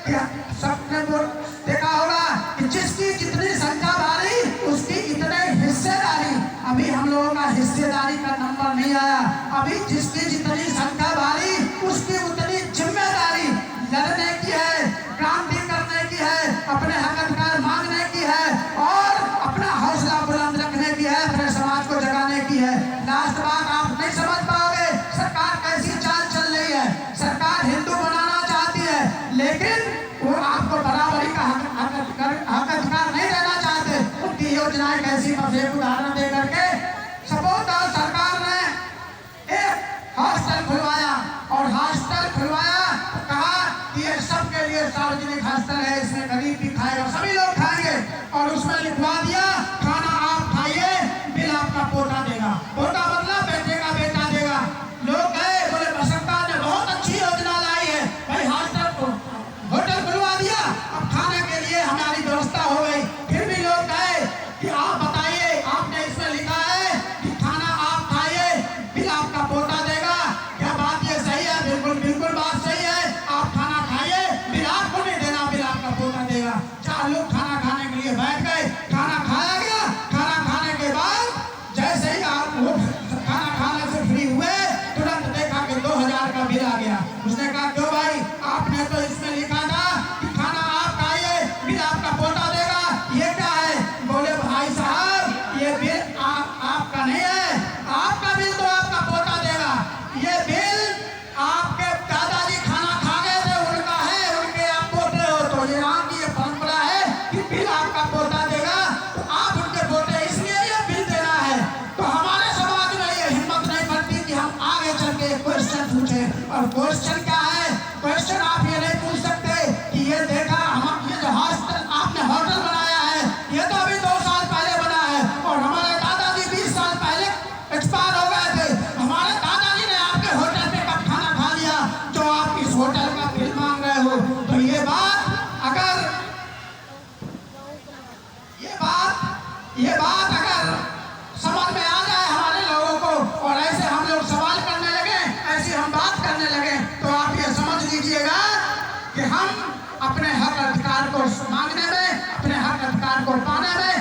क्या सबने देखा होगा कि जिसकी जितनी संख्या भारी उसकी इतने हिस्सेदारी। अभी हम लोगों का हिस्सेदारी का नंबर नहीं आया। अभी जिसकी जितनी संख्या भारी उसकी उतनी जिम्मेदारी लड़ने की है, क्रांति करने की है, अपने हक अधिकार मांगने की है और अपना हौसला बुलंद रखने की है, अपने समाज को जगाने की है। लास्ट बात आप नहीं समझ पाओगे सरकार कैसी चाल चल रही है। सरकार हिंदू बनाना चाहती है लेकिन वो आपको बराबरी का हक अधिकार नहीं देना चाहते। उनकी योजनाएं कैसी, मैं एक उदाहरण दे करके सपोज सरकार ने एक हॉस्टल खुलवाया और हॉस्टल खुलवाया तो कहा कि ये सबके लिए सार्वजनिक हॉस्टल है, इसमें गरीब भी खाएगा, सभी लोग खाएंगे और उसमें लिखवा दिया खाना आप खाइए, बिल आपका पोता देगा। पोता मतलब बेटे का बेटा देगा। लोग गए बोले सरकार ने बहुत अच्छी योजना लाई है भाई, होटल खुलवा दिया, अब खाने के लिए हमारी व्यवस्था हो गई। फिर भी लोग गए कि आप बताइए, आपने इसमें लिखा है कि खाना आप खाइए, बिल आपका पोता देगा, क्या बात ये सही है? बिल्कुल बिल्कुल बात सही है। आप खाना खाइए, बिल आपको नहीं देना, बिल आपका पोता देगा। 4 लोग खाना खाने के लिए बैठ गए, खाना खाया गया। खाना खाने के बाद जैसे ही आप खाना खाने से फ्री हुए तुरंत देखा कि 2000 का बिल आ गया। उसने कहा क्यों भाई, आपने तो इसमें लिखा था कि खाना आप खाइए, बिल आपका पोता देगा, ये क्या है? बोले भाई साहब ये बिल आपका नहीं है, आपका बिल तो आपका पोता देगा। ये बिल आपके दादाजी खाना खा गए थे उनका है, उनके आप पोते हो, तो ये राम की ये परंपरा है कि बिल आपका पोता देगा, तो आप उनके पोते इसलिए ये बिल देना है। तो हमारे समाज में ये हिम्मत नहीं बनती कि हम आगे चल के क्वेश्चन पूछे। और क्वेश्चन क्या है? क्वेश्चन आप ये नहीं पूछ सकते कि ये देखा हम ये जो हॉस्टल आपने होटल बनाया है ये तो अभी 2 साल पहले बना है और हमारे दादाजी 20 साल पहले एक्सपायर हो गए थे। हमारे दादाजी ने आपके होटल पे कब खाना खा लिया जो आप इस होटल का बिल मांग रहे हो? तो ये बात अगर समझ में आ जाए हमारे लोगों को और ऐसे हम लोग सवाल करने लगे, ऐसी हम बात करने लगे, तो आप ये समझ लीजिएगा कि हम अपने हक अधिकार को मांगने में, अपने हक अधिकार को पाने में